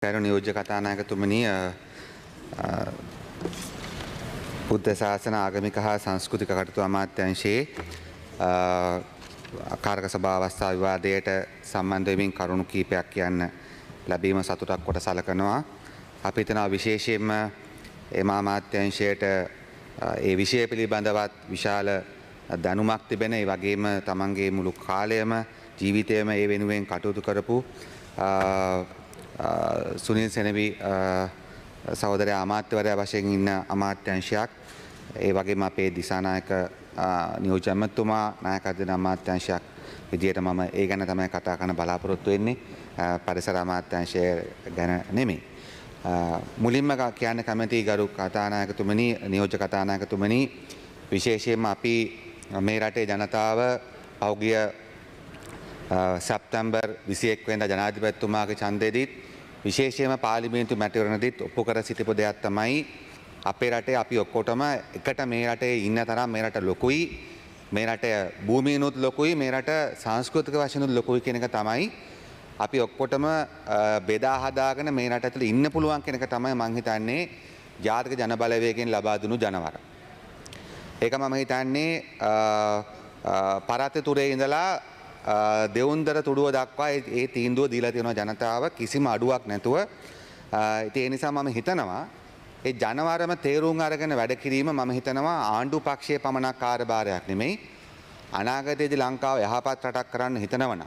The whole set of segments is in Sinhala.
කරු නියෝජ්‍ය කතානායකතුමනි බුද්ධ ශාසන ආගමික හා සංස්කෘතික කටයුතු අමාත්‍යාංශයේ කාරක සභා අවස්ථා විවාදයට සම්බන්ධ වෙමින් කරුණු කීපයක් කියන්න ලැබීම සතුටක් කොට සලකනවා. අපි හිතනවා විශේෂයෙන්ම එම අමාත්‍යාංශයට ඒ විෂය පිළිබඳවත් විශාල දැනුමක් තිබෙන ඒ වගේම තමන්ගේ මුළු කාලයම ජීවිතයම ඒ වෙනුවෙන් කටයුතු කරපු සුනිල් සෙනවි සහෝදරයා අමාත්‍යවරයා වශයෙන් ඉන්න අමාත්‍යාංශයක් ඒ වගේම අපේ දිසානායක නියෝජ්‍ය ඇමතුමා නායකත්වයෙන් දෙන අමාත්‍යාංශයක් විදියට මම ඒ ගැන තමයි කතා කරන්න බලාපොරොත්තු වෙන්නේ පරිසර අමාත්‍යාංශය ගැන නෙමෙයි. මුලින්ම කියන්න කැමති ගරු කතානායකතුමනි නියෝජ්‍ය කතානායකතුමනි විශේෂයෙන්ම අපි මේ රටේ ජනතාව පෞගිය සැප්තැම්බර් 21 වෙනිදා ජනාධිපතිතුමාගේ ඡන්දෙදිත් විශේෂයෙන්ම පාර්ලිමේන්තු මැතිවරණෙදිත් ඔප්පු කර සිටිපු දෙයක් තමයි අපේ රටේ අපි ඔක්කොටම එකට මේ රටේ ඉන්න තරම් මේ රට ලොකුයි මේ රට භූමියනොත් ලොකුයි මේ රට සංස්කෘතික වශයෙන්ුත් ලොකුයි කියන එක තමයි අපි ඔක්කොටම බෙදා හදාගෙන මේ රට ඇතුළේ ඉන්න පුළුවන් කියන එක තමයි මම හිතන්නේ ජාතික ජන බලවේගයෙන් ලබා දුණු ජනවර. ඒක මම හිතන්නේ පරාතතුරේ ඉඳලා දෙවුන්දර තුඩුව දක්වා ඒ තීන්දුව දීලා තියෙනවා ජනතාව කිසිම අඩුවක් නැතුව. ඒ නිසා මම හිතනවා ඒ ජනවරම තේරුම් අරගෙන වැඩ කිරීම මම හිතනවා ආණ්ඩු පක්ෂයේ පමණක් කාර්යභාරයක් නෙමෙයි. අනාගතයේදී ලංකාව යහපත් රටක් කරන්න හිතනවනම්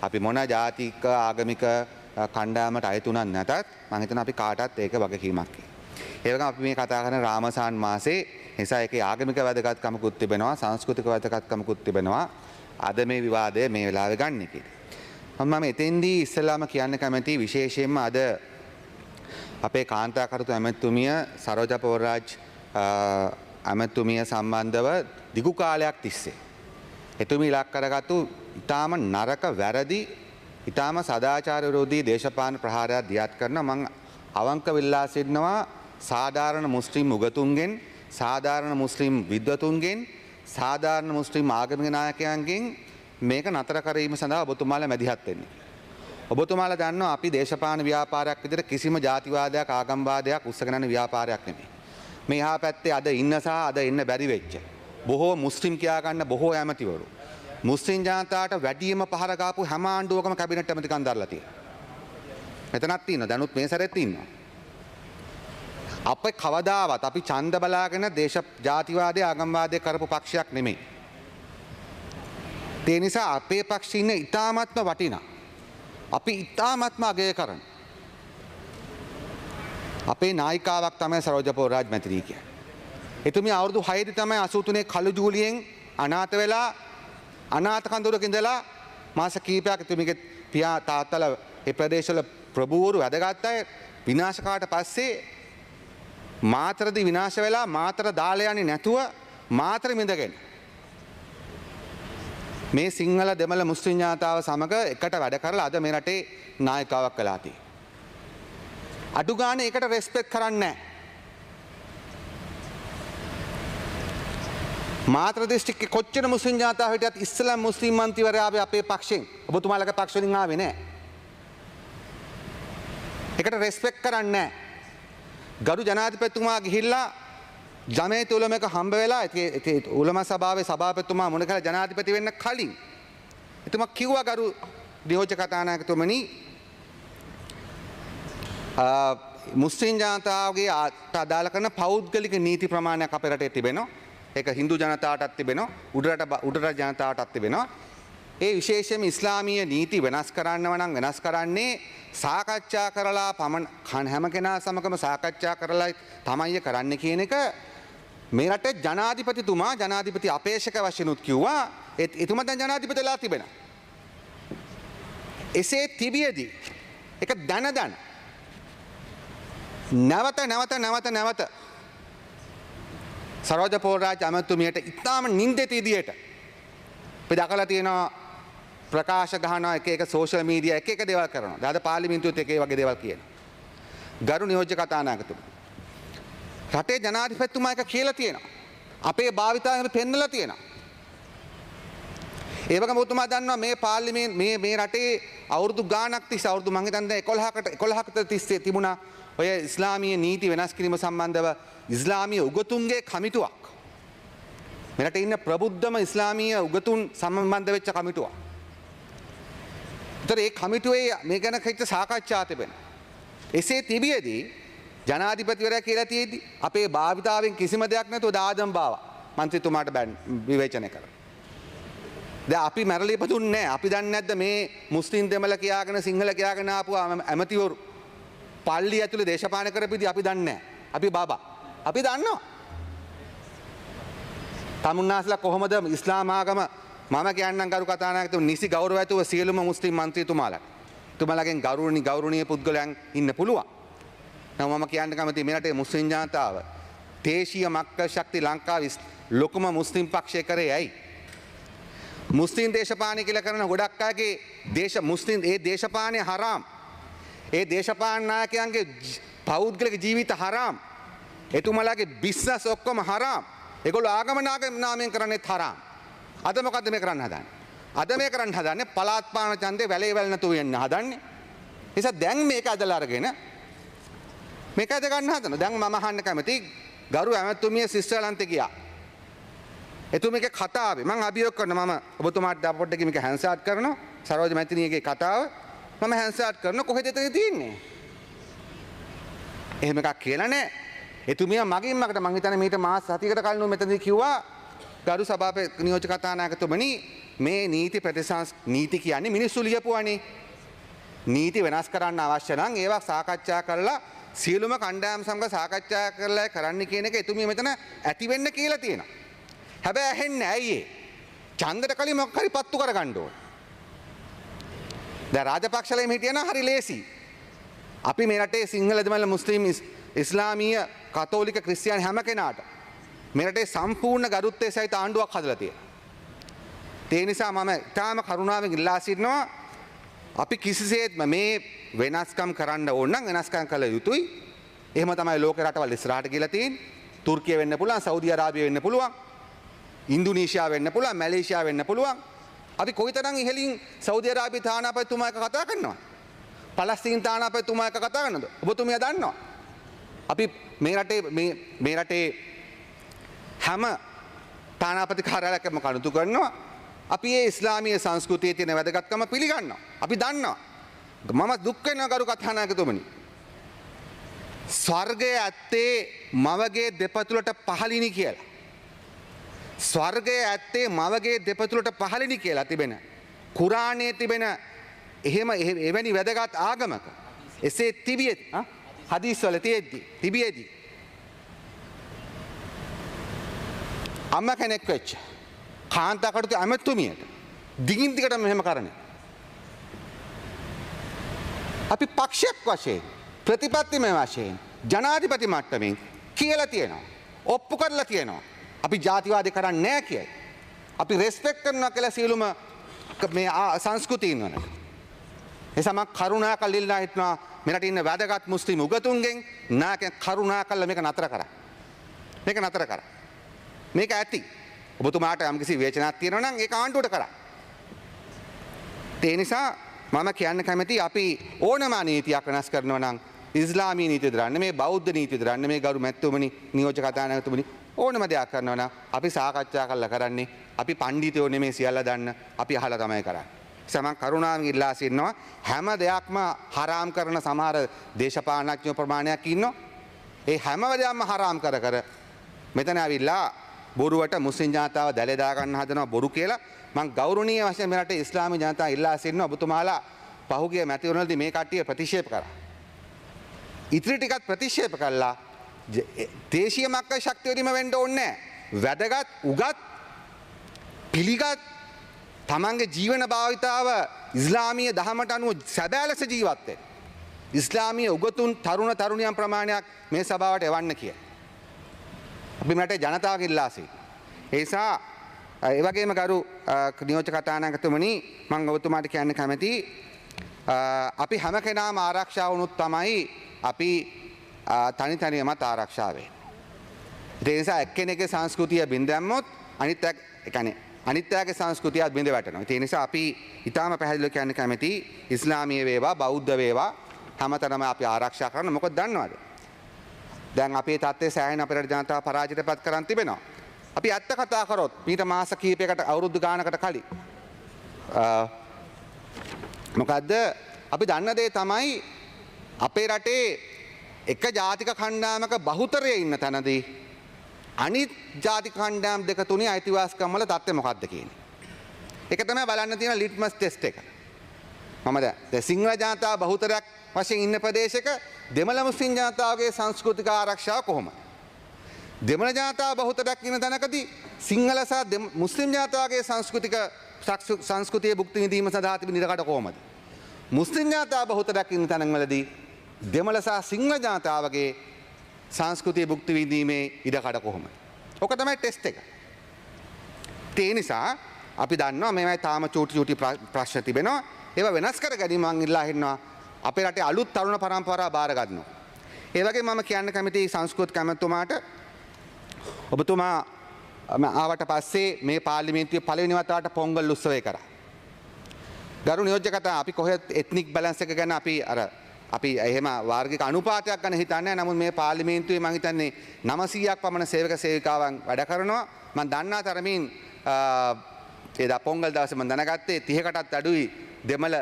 අපි මොන ජාතික ආගමික කණ්ඩායමට අයතු උනත් නැතත් මම හිතනවා අපි කාටත් ඒක වගකීමක්. ඒ වගේම අපි මේ කතා කරන රාමසාන් මාසේ නිසා ඒකේ ආගමික වැදගත්කමකුත් තිබෙනවා සංස්කෘතික වැදගත්කමකුත් තිබෙනවා. අද මේ විවාදය මේ වෙලාවේ ගන්න කියලා. මම එතෙන්දී ඉස්සෙල්ලාම කියන්න කැමති විශේෂයෙන්ම අද අපේ කාන්තා කරුතු ඇමතුමිය සරෝජා පොරරාජ් ඇමතුමිය සම්බන්ධව දිගු කාලයක් තිස්සේ එතුමිය ඉලක්ක කරගත්තු ඊටාම නරක වැරදි ඊටාම සදාචාර විරෝධී දේශපාලන ප්‍රහාරයක් දියත් කරන මම අවංක වෙලා සිටිනවා සාධාරණ මුස්ලිම් උගතුන්ගෙන් සාධාරණ මුස්ලිම් විද්වතුන්ගෙන් සාධාරණ මුස්ලිම් ආගමික නායකයන්ගෙන් මේක නතර කිරීම සඳහා ඔබතුමාලා මැදිහත් වෙන්නේ. ඔබතුමාලා දන්නවා අපි දේශපාලන ව්‍යාපාරයක් විදිහට කිසිම ජාතිවාදයක් ආගම්වාදයක් උස්සගෙන යන ව්‍යාපාරයක් නෙමෙයි. මේ හා පැත්තේ අද ඉන්න සහ අද ඉන්න බැරි වෙච්ච බොහෝ මුස්ලිම් කියා ගන්න බොහෝ ඇමතිවරු මුස්ලිම් ජනතාවට වැඩිම පහර ගාපු හැම ආණ්ඩුවකම කැබිනට් ඇමතිකම් දරලා තියෙනවා. මෙතනක් තියෙනවා. දැනුත් මේ සැරේත් ඉන්නවා. අපේ කවදාවත් අපි ඡන්ද බලාගෙන ජාතිවාදය ආගම්වාදය කරපු පක්ෂයක් නෙමෙයි. ඒ නිසා අපේ පක්ෂේ ඉන්න ඉතාමත්ම වටිනා. අපි ඉතාමත්ම අගය කරන. අපේ නායිකාවක් තමයි සරෝජා පොරරාජ් මැතිණිය කියන්නේ. එතුමිය අවුරුදු 6 දී තමයි 83 කළු ජූලියෙන් අනාථ වෙලා අනාථ කඳවුරක ඉඳලා මාස කිහිපයක් එතුමියගේ පියා තාත්තලා ඒ ප්‍රදේශවල ප්‍රභූවරු වැඩගත් අය විනාශ කාට පස්සේ මාතරදී විනාශ වෙලා මාතර දාලා යන්නේ නැතුව මාතර මිඳගෙන මේ සිංහල දෙමළ මුස්ලිම් ජනතාව සමග එකට වැඩ කරලා අද මේ රටේ නායකාවක් කළා තියෙනවා. අඩු ගානේ ඒකට රෙස්පෙක්ට් කරන්නේ නැහැ. මාතර දිස්ත්‍රික්කේ කොච්චර මුස්ලිම් ජනතාව හිටියත් ඉස්ලාම් මුස්ලිම් මන්ත්‍රීවරයා අපේ පක්ෂෙන් ඔබතුමාලගේ පක්ෂ වලින් ආවේ නැහැ. ඒකට රෙස්පෙක්ට් කරන්නේ නැහැ. ගරු ජනාධිපතිතුමා ගිහිල්ලා ජමේත් උලමක හම්බ වෙලා උලම සභාවේ සභාපතිතුමා මුණ ගැහලා ජනාධිපති වෙන්න කලින් එතුමා කිව්වා ගරු නියෝජ්‍ය කතානායකතුමනි මුස්ලිම් ජනතාවගේ අදාළ කරන පෞද්ගලික නීති ප්‍රමාණයක් අපේ රටේ තිබෙනවා. ඒක හින්දු ජනතාවටත් තිබෙනවා උඩරට ජනතාවටත් තිබෙනවා. ඒ විශේෂයෙන්ම ඉස්ලාමීය නීති වෙනස් කරන්නව නම් වෙනස් කරන්නේ සාකච්ඡා කරලා හැම කෙනා සමගම සාකච්ඡා කරලා තමයි කරන්න කියන එක මේ රටේ ජනාධිපතිතුමා ජනාධිපති අපේක්ෂක වශයෙන් උත් කිව්වා එතුමා දැන් ජනාධිපතිලා තිබෙනවා. එසේ තිබියදී ඒක දැන නැවත සරෝජා පොරරාජ් ඇමතුමියට ඉතාම නින්දිත විදියට අපි දැකලා තියෙනවා ප්‍රකාශ ගහනවා එක සෝෂල් මීඩියා එක දේවල් කරනවා. දාද පාර්ලිමේන්තුවේත් එක වගේ දේවල් කියනවා. ගරු නියෝජ්‍ය කතානායකතුමා. රටේ ජනාධිපතිතුමා එක කියලා තියෙනවා. අපේ භාවිතාවෙන් පෙන්නලා තියෙනවා. ඒ වගේම ඔබතුමා දන්නවා මේ පාර්ලිමේන්තු මේ රටේ අවුරුදු ගානක් තිස්සේ අවුරුදු මං හිතන්නේ 11කට තිස්සේ තිබුණා ඔය ඉස්ලාමීය නීති වෙනස් කිරීම සම්බන්ධව ඉස්ලාමීය උගතුන්ගේ කමිටුවක්. මෙරට ඉන්න ප්‍රබුද්ධම ඉස්ලාමීය උගතුන් සම්බන්ධ වෙච්ච කමිටුවක්. ඒතර ඒ කමිටුවේ මේ ගැන කිච්ච සාකච්ඡා තිබෙන. එසේ තිබියදී ජනාධිපතිවරයා කියලා තියෙද්දි අපේ භාවිතාවෙන් කිසිම දෙයක් නැතුව දාදම් බාවා මන්ත්‍රීතුමාට විවේචනය කළා. දැන් අපි මැරලි ඉපදුන්නේ නැහැ. අපි දන්නේ නැද්ද මේ මුස්ලිම් දෙමළ කියාගෙන සිංහල කියාගෙන ආපු ඇමතිවරු පල්ලි ඇතුලේ දේශපාලන කරපිදී අපි දන්නේ නැහැ. අපි බබා. අපි දන්නවා. තමුන්නාස්ලා කොහොමද ඉස්ලාම ආගම මම කියන්නම් ගරු කතානායකතුමනි නිසි ගෞරව ඇතුව සියලුම මුස්ලිම් මන්ත්‍රීතුමාලා තුමාලගෙන් ගෞරවනීය පුද්ගලයන් ඉන්න පුළුවන්. නම මම කියන්න කැමතියි මේ රටේ මුස්ලිම් ජනතාව දේශීය මක්ක ශක්ති ලංකාවේ ලොකුම මුස්ලිම් පක්ෂය කරේ ඇයි? මුස්ලිම් දේශපාලනය කියලා කරන ගොඩක් අයගේ මුස්ලිම් ඒ දේශපාලනය හරාම්. ඒ දේශපාලන නායකයන්ගේ පෞද්ගලික ජීවිත හරාම්. එතුමාලගේ බිස්නස් ඔක්කොම හරාම්. ඒගොල්ලෝ ආගම නාමයෙන් කරන්නේ හරාම්. අද මොකද්ද මේ කරන්න හදන්නේ? අද මේ කරන්න හදන්නේ පළාත් පාලන ඡන්දේ වැලේ වැල් නැතුව යන්න හදන්නේ. නිසා දැන් මේක අදලා අරගෙන මේක අද ගන්න හදනවා. දැන් මම අහන්න කැමතියි ගරු ඇමතුමිය ස්විට්සර්ලන්තේ ගියා. එතුමියගේ කතාවේ මම අභියෝග කරනවා මම ඔබතුමාට පොඩ්ඩක් මේක හැන්සාට් කරනවා. සරෝජ මැතිණියගේ කතාව මම හැන්සාට් කරනවා කොහෙද එතන තියෙන්නේ? එහෙම එකක් කියලා නෑ. එතුමිය මගින් මකට මං හිතන්නේ මීට මාස 7කට කලින් මෙතනදී කිව්වා ගරු සභාපති නියෝජ්‍ය කතානායකතුමනි මේ නීති නීති කියන්නේ මිනිස්සු ලියපුවානේ. නීති වෙනස් කරන්න අවශ්‍ය නම් ඒවා සාකච්ඡා කරලා සියලුම කණ්ඩායම් සමග සාකච්ඡා කරලා කරන්න කියන එක එතුමිය මෙතන ඇති වෙන්න කියලා තියෙනවා. හැබැයි ඇහෙන්නේ ඇයි ඒ? ඡන්දට කලින් මොකක් හරි පත්තු කරගන්න ඕන. දැන් රාජපක්ෂලෙම හිටියනම් හරි ලේසි. අපි මේ රටේ සිංහල දෙමළ මුස්ලිම් ඉස්ලාමීය කතෝලික ක්‍රිස්තියානි හැම කෙනාට මේ රටේ සම්පූර්ණ ගරුත්වයේ සහිත ආණ්ඩුවක් හදලා තියෙනවා. ඒ නිසා මම තාම කරුණාවෙන් ඉල්ලා සිටිනවා අපි කිසිසේත්ම මේ වෙනස්කම් කරන්න ඕන නම් වෙනස්කම් කළ යුතුයි. එහෙම තමයි ලෝක රටවල් ඉස්සරහට ගිහලා තියෙන්නේ. තුර්කිය වෙන්න පුළුවන්, සෞදි අරාබිය වෙන්න පුළුවන්, ඉන්දුනීසියා වෙන්න පුළුවන්, මැලේසියා වෙන්න පුළුවන්. අපි කොයිතරම් ඉහළින් සෞදි අරාබිය තානාපතිතුමා එක කතා කරනවද? පලස්තීන් තානාපතිතුමා එක කතා කරනවද? ඔබතුමිය දන්නවා. අපි මේ රටේ හැම තානාපති කාර්යාලයකම කටයුතු කරනවා. අපි ඒ ඉස්ලාමීය සංස්කෘතියේ තියෙන වැදගත්කම පිළිගන්නවා. අපි දන්නවා. මම දුක් වෙනවා ගරු කතානායකතුමනි. ස්වර්ගය ඇත්තේ මවගේ දෙපතුලට පහළිනි කියලා. ස්වර්ගය ඇත්තේ මවගේ දෙපතුලට පහළිනි කියලා තිබෙන කුරාණයේ තිබෙන එහෙම එවැනි වැදගත් ආගමක එසේ තිබියදී හදීස් වල තිබියදී අම්මා කෙනෙක් වෙච්ච කාන්තා කටුතු ඇමතුමියට දිගින් දිගටම මෙහෙම කරන්නේ. අපි පක්ෂයක් වශයෙන් ප්‍රතිපත්තිමය වශයෙන් ජනාධිපති මට්ටමින් කියලා තියෙනවා. ඔප්පු කරලා තියෙනවා. අපි ජාතිවාදී කරන්නේ නැහැ කියයි. අපි රෙස්පෙක්ට් කරනවා කියලා සියලුම මේ සංස්කෘතීන් වලට. එසම කරුණාකර ඉල්ලා හිටනවා මෙරට ඉන්න වැදගත් මුස්ලිම් උගතුන්ගෙන් නායකයන් කරුණාකරලා මේක නතර කරා. මේක නතර කරා. මේක ඇති. ඔබතුමාට යම්කිසි විවේචනයක් තියෙනවා නම් ඒක ආණ්ඩුවට කරා. ඒ නිසා මම කියන්න කැමතියි අපි ඕනම නීතියක් වෙනස් කරනවා නම් ඉස්ලාමීය නීතිය දරන්න මේ බෞද්ධ නීතිය දරන්න මේ ගරු මැතිතුමනි නියෝජ්‍ය කතානායකතුමනි ඕනම දෙයක් කරනවා නම් අපි සාකච්ඡා කරලා කරන්නේ අපි පඬිතුයෝ නෙමෙයි සියල්ල දන්න අපි අහලා තමයි කරන්නේ. සමන් කරුණාවෙන් ඉල්ලා සිටිනවා හැම දෙයක්ම හරාම් කරන සමහර දේශපාලනඥයෝ ප්‍රමාණයක් ඉන්නවා. ඒ හැම දෙයක්ම හරාම් කර මෙතන ඇවිල්ලා බොරුවට මුස්ලිම් ජනතාව දැලේ දා ගන්න හදනවා බොරු කියලා මම ගෞරවනීය වශයෙන් මේ රටේ ඉස්ලාමීය ජනතාව ඉල්ලා සිටිනවා ඔබතුමාලා පහුගිය මැතිවරණවලදී මේ කට්ටිය ප්‍රතික්ෂේප කරා. ඉතිරි ටිකත් ප්‍රතික්ෂේප කළා. දේශීය මක්ක ශක්තිය වලින්ම වෙන්න ඕනේ නැහැ. වැදගත් උගත් පිළිගත් තමන්ගේ ජීවන භාවිතාව ඉස්ලාමීය දහමට අනුව සැබෑ ලෙස ජීවත් වෙන ඉස්ලාමීය උගතුන් තරුණ තරුණියන් ප්‍රමාණයක් මේ සභාවට එවන්න කිය. අපි රටේ ජනතාවගෙන් ඉල්ලා සිටිනවා. ඒ නිසා ඒ වගේම ගරු නියෝජ්‍ය කතානායකතුමනි මම ඔබතුමාට කියන්න කැමතියි අපි හැම කෙනාම ආරක්ෂා වුණොත් තමයි අපි තනිතනියමත් ආරක්ෂා වෙන්නේ. ඒ නිසා එක්කෙනෙක්ගේ සංස්කෘතිය බින් දැම්මොත් අනිත් ඒ කියන්නේ අනිත්‍යගේ සංස්කෘතියත් බිඳ වැටෙනවා. ඒ නිසා අපි ඊටාම පැහැදිලිව කියන්න කැමති ඉස්ලාමීය වේවා බෞද්ධ වේවා හැමතැනම අපි ආරක්ෂා කරන්න. මොකද දන්නවද? දැන් අපේ තත්ත්වයේ සෑහෙන අපේ රට ජනතාව පරාජිතපත් කරන් තිබෙනවා. අපි ඇත්ත කතා කරොත් මීට මාස කිහිපයකට අවුරුදු ගානකට කලින් මොකද්ද අපි දන්න දේ තමයි අපේ රටේ එක ජාතික කණ්ඩායමක බහුතරයේ ඉන්න තැනදී අනිත් ජාතික කණ්ඩායම් දෙක තුනේ අයිතිවාසිකම් වල තත්ත්වය මොකක්ද කියන්නේ. ඒක තමයි බලන්න තියෙන ලිට්මස් ටෙස්ට් එක. මම දැන් සිංහල ජනතාව බහුතරයක් වශයෙන් ඉන්න ප්‍රදේශයක දෙමළ මුස්ලිම් ජනතාවගේ සංස්කෘතික ආරක්ෂාව කොහොමද? දෙමළ ජනතාව බහුතරයක් ඉන්න තැනකදී සිංහල සහ මුස්ලිම් ජනතාවගේ සංස්කෘතිය භුක්ති විඳීම සඳහා තිබෙන ඉඩකඩ කොහොමද? මුස්ලිම් ජනතාව බහුතරයක් ඉන්න තැන්වලදී දෙමළ සහ සිංහල ජනතාවගේ සංස්කෘතිය භුක්ති විඳීමේ ඉඩකඩ කොහොමද? ඔක තමයි ටෙස්ට් එක. ඒ නිසා අපි දන්නවා මේවයි තාම චූටි ප්‍රශ්න තිබෙනවා. ඒවා වෙනස් කර ගැනීම මම ඉල්ලා හිටිනවා අපේ රටේ අලුත් තරුණ පරම්පරාව බාර ගන්නවා. ඒ වගේම මම කියන්න කැමති සංස්කෘතික ඇමතුමාට ඔබතුමා ආවට පස්සේ මේ පාර්ලිමේන්තුවේ පළවෙනි වතාවට පොංගල් උත්සවය කරා. ගරු නියෝජ්‍යකතා අපි කොහෙත් එත්නික් බැලන්ස් එක ගැන අපි එහෙම වාර්ගික අනුපාතයක් ගැන හිතන්නේ නැහැ. නමුත් මේ පාර්ලිමේන්තුවේ මම හිතන්නේ 900ක් පමණ සේවක සේවිකාවන් වැඩ කරනවා. මම දන්නා තරමින් එදා පොංගල් දවසේ මම දැනගත්තේ 30කටත් අඩුයි දෙමළ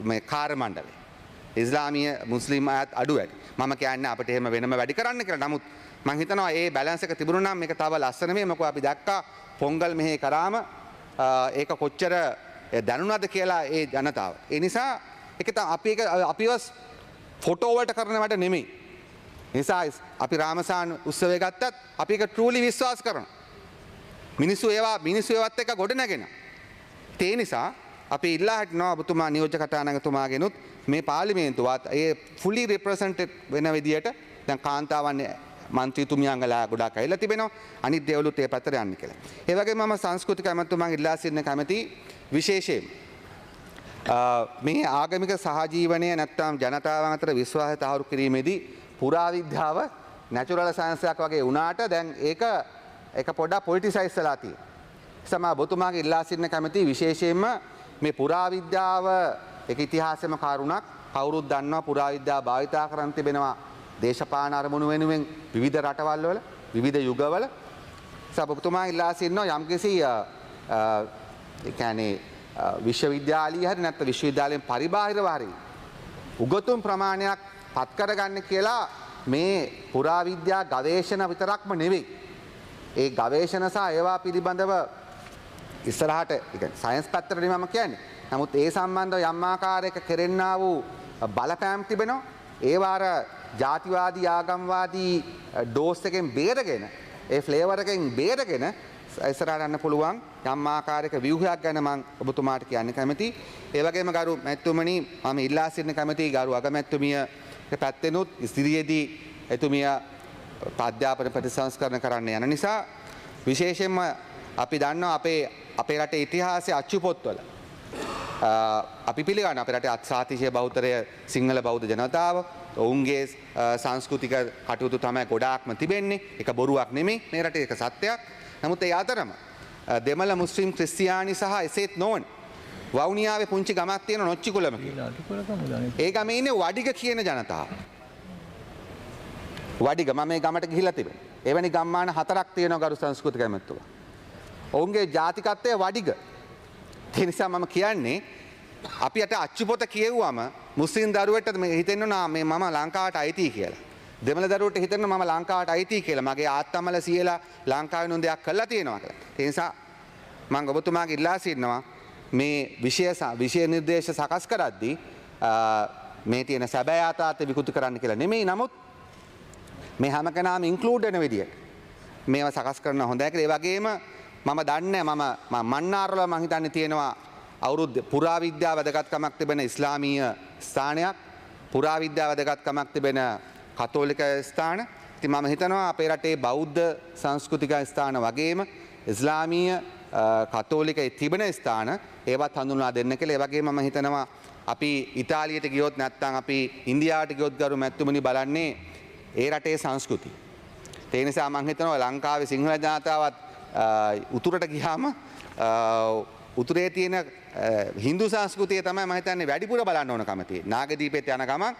මේ කාර්ය මණ්ඩලය. ඉස්ලාමීය මුස්ලිම් අයත් අඩු වැඩි. මම කියන්නේ අපිට එහෙම වෙනම වැඩි කරන්න කියලා. නමුත් මම හිතනවා මේ බැලන්ස් එක තිබුණා නම් මේක තව ලස්සන මේ මොකද අපි දැක්කා පොංගල් මෙහෙ කරාම ඒක කොච්චර දැනුණාද කියලා ඒ ජනතාව. ඒ නිසා ඒක අපිව ෆොටෝ වලට කරන වැඩ නෙමෙයි. නිසා අපි රාමසාන උත්සවය ගත්තත් අපි ඒක ට්‍රූලි විශ්වාස කරනවා. මිනිස්සු ඒවත් එක්ක ගොඩ නැගෙන. ඒ නිසා අපි ඉල්ලා හිටනවා ඔබතුමා නියෝජ්‍ය කතානායකතුමාගෙනුත් මේ පාර්ලිමේන්තුවත් ඒ ෆුලි රිප්‍රසන්ටඩ් වෙන විදියට දැන් කාන්තාවන් මන්ත්‍රීතුමියන්ගලා ගොඩාක් ඇවිල්ලා තිබෙනවා. අනිත් දේවලුත් ඒ පැත්තට යන්න කියලා. ඒ වගේම මම සංස්කෘතික ඇමතුමාගෙන් ඉල්ලා සිටින කැමැති විශේෂයෙන් මේ ආගමික සහජීවනය නැත්නම් ජනතාවන් අතර විශ්වාසය තහවුරු කිරීමේදී පුරාවිද්‍යාව නැචරල් සයන්ස් එකක් වගේ වුණාට දැන් ඒක පොඩ්ඩක් පොලිටිසයිස් වෙලා තියෙනවා. සමා ඔබතුමාගේ ඉල්ලා සිටින කැමැති විශේෂයෙන්ම මේ පුරාවිද්‍යාව ඒක ඉතිහාසෙම කරුණක් කවුරුත් දන්නවා පුරාවිද්‍යාව භාවිතා කරන් තිබෙනවා දේශපාලන අරමුණු වෙනුවෙන් විවිධ රටවල් වල විවිධ යුගවල. ඔබතුමා ඉල්ලා සිටිනවා යම්කිසි ඒ කියන්නේ විශ්වවිද්‍යාලීය හරි නැත්නම් විශ්වවිද්‍යාලයෙන් පරිබාහිරව හරි උගතුන් ප්‍රමාණයක් පත් කරගන්න කියලා මේ පුරාවිද්‍යා ගවේෂණ විතරක්ම නෙවෙයි. ඒ ගවේෂණ සහ ඒවා පිළිබඳව ඉස්සරහට සයන්ස් පැත්තට මම කියන්නේ. නමුත් ඒ සම්බන්ධව යම් ආකාරයක කෙරෙන්නා වූ බලපෑම් තිබෙනවා. ඒවා අර ජාතිවාදී ආගම්වාදී ඩෝස් එකෙන් බේරගෙන ඒ ෆ්ලේවර් එකෙන් බේරගෙන ඉස්සරහට යන්න පුළුවන් යම් ආකාරයක ව්‍යුහයක් ගැන මම ඔබතුමාට කියන්න කැමතියි. ඒ වගේම ගරු මැතිතුමනි මම ඉල්ලා සිටින කැමතියි ගරු අගමැතිතුමිය පැත්තෙනුත් ඉදිරියේදී එතුමිය අධ්‍යාපන ප්‍රතිසංස්කරණ කරන්න යන නිසා විශේෂයෙන්ම අපි දන්නවා අපේ රටේ ඉතිහාසයේ අච්චු පොත්වල අපි පිළිගන්න අපේ රටේ අත්සාතිශය බහුතරය සිංහල බෞද්ධ ජනතාව ඔවුන්ගේ සංස්කෘතික කටයුතු තමයි ගොඩාක්ම තිබෙන්නේ. ඒක බොරුවක් නෙමෙයි. මේ රටේ ඒක සත්‍යයක්. නමුත් ඒ අතරම දෙමළ මුස්ලිම් ක්‍රිස්තියානි සහ එසේත් නොවන වවුනියාවේ පුංචි ගමක් තියෙන නොච්චිකුලම කියලා. ඒ ගමේ ඉන්නේ වඩිග කියන ජනතාව. වඩිග මම මේ ගමට ගිහිල්ලා තිබෙනවා. එවැනි ගම්මාන 4ක් තියෙනවා ගරු සංස්කෘතික ඇමතුමා. ඔවුන්ගේ ජාතිකත්වය වඩිග. ඒ නිසා මම කියන්නේ අපිට අච්චුපොත කියෙව්වම මුස්ලිම් දරුවෙක්ට හිතෙන්න නා මේ මම ලංකාවට අයිතියි කියලා. දෙමළ දරුවට හිතෙන්න මම ලංකාවට අයිතියි කියලා. මගේ ආත්තම්මල සීලා ලංකාවේ නුන් දෙයක් කළා තියෙනවා කියලා. ඒ නිසා මම ඔබතුමාගේ ඉල්ලා සිටිනවා මේ විෂය නිර්දේශ සකස් කරද්දී මේ තියෙන සැබෑ ආතාත්‍ය විකෘති කරන්න කියලා නෙමෙයි. නමුත් මේ හැම කෙනාම ඉන්ක්ලූඩ් වෙන විදියට මේවා සකස් කරන හොඳයි කියලා. ඒ වගේම මම දන්නේ මම මන්නාරවල මම හිතන්නේ තියෙනවා අවුරුද්ද පුරාවිද්‍යාව වැදගත්කමක් තිබෙන ඉස්ලාමීය ස්ථානයක් පුරාවිද්‍යාව වැදගත්කමක් තිබෙන කතෝලික ස්ථාන. ඉතින් මම හිතනවා අපේ රටේ බෞද්ධ සංස්කෘතික ස්ථාන වගේම ඉස්ලාමීය කතෝලික තිබෙන ස්ථාන ඒවත් හඳුන්වා දෙන්න කියලා. ඒ වගේම මම හිතනවා අපි ඉතාලියට ගියොත් නැත්නම් අපි ඉන්දියාවට ගියොත් ගරු මැතිතුමනි බලන්නේ ඒ රටේ සංස්කෘතිය. ඒ නිසා මම හිතනවා ලංකාවේ සිංහල ජනතාවත් උතුරට ගියාම උතුරේ තියෙන හින්දු සංස්කෘතිය තමයි මම හිතන්නේ වැඩිපුර බලන්න ඕන කම තියෙන්නේ. නාගදීපෙත් යන ගමන්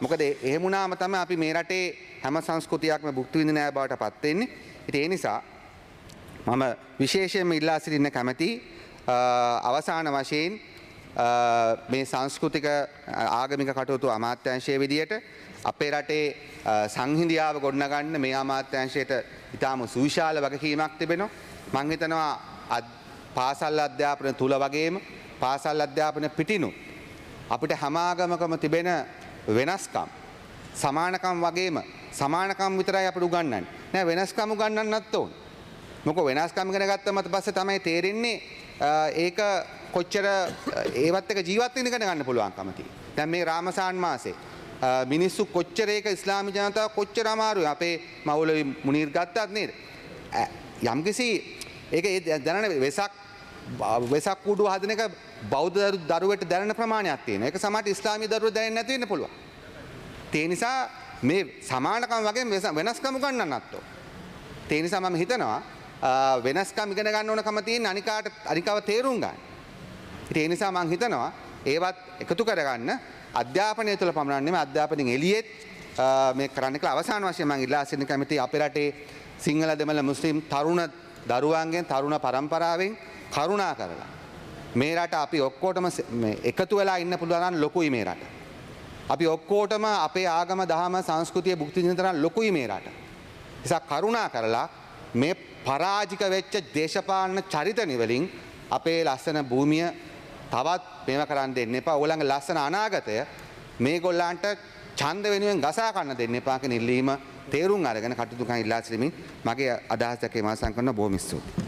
මොකද එහෙම වුණාම තමයි අපි මේ රටේ හැම සංස්කෘතියක්ම භුක්ති විඳින අය බවට පත් වෙන්නේ. ඉතින් ඒ නිසා මම විශේෂයෙන්ම ඉල්ලා සිටින්න කැමැති අවසාන වශයෙන් මේ සංස්කෘතික ආගමික කටයුතු අමාත්‍යාංශයේ විදියට අපේ රටේ සංහිඳියාව ගොඩනගන්න මේ අමාත්‍යාංශයට ඉතාම සුවිශාල වගකීමක් තිබෙනවා. මම හිතනවා පාසල් අධ්‍යාපනය තුල වගේම පාසල් අධ්‍යාපන පිටිනු අපිට හැම ආගමකම තිබෙන වෙනස්කම් සමානකම් වගේම සමානකම් විතරයි අපිට උගන්වන්නේ. නෑ වෙනස්කම් උගන්වන්නත් ඕන. මොකද වෙනස්කම් ඉගෙන ගත්තම පස්සේ තමයි තේරෙන්නේ ඒක කොච්චර ඒවත් එක ජීවත් වෙන්න ඉගෙන ගන්න පුළුවන්කම තියෙනවා. දැන් මේ රාමසාන් මාසේ මිනිස්සු කොච්චර ඒක ඉස්ලාමී ජනතාව කොච්චර අමාරුයි. අපේ මවුලවි මුනීර් ගත්තත් නේද? යම්කිසි ඒක දැනන වෙසක් කූඩුව හදන එක බෞද්ධ දරුවෙට දැනෙන ප්‍රමාණයක් තියෙනවා. ඒක සමහරට ඉස්ලාමී දරුවෙට දැනෙන්නේ නැති වෙන්න පුළුවන්. ඒ නිසා මේ සමානකම් වගේ වෙනස්කම් උගන්වන්නත් ඕන. ඒ නිසා මම හිතනවා වෙනස්කම් ඉගෙන ගන්න ඕනකම තියෙන අනිකව තේරුම් ගන්න. ඒ නිසා මම හිතනවා ඒවත් එකතු කරගන්න අධ්‍යාපනය තුළ පමණක් නෙමෙයි අධ්‍යාපනයෙන් එළියෙත් මේ කරන්න කියලා අවසාන වශයෙන් මම ඉල්ලා සිටින කැමති අපේ රටේ සිංහල දෙමළ මුස්ලිම් තරුණ දරුවන්ගෙන් තරුණ පරම්පරාවෙන් කරුණා කරලා මේ රට අපි ඔක්කොටම එකතු වෙලා ඉන්න පුළුවන් නම් ලොකුයි මේ රට. අපි ඔක්කොටම අපේ ආගම දහම සංස්කෘතිය භුක්ති විඳින තරම් ලොකුයි මේ රට. නිසා කරුණා කරලා මේ පරාජික වෙච්ච දේශපාලන චරිත නිවලින් අපේ ලස්සන භූමිය තවත් මේව කරන්න දෙන්න එපා. ඕගොල්ලන්ගේ ලස්සන අනාගතය මේගොල්ලන්ට ඡන්ද වෙනුවෙන් ගසා ගන්න දෙන්න එපා කියන ඉල්ලීම තේරුම් අරගෙන කටයුතු කරන ඉල්ලා සිටිමින් මගේ අදහස දැකීම අවසන් කරන බොහොම ස්තුතියි.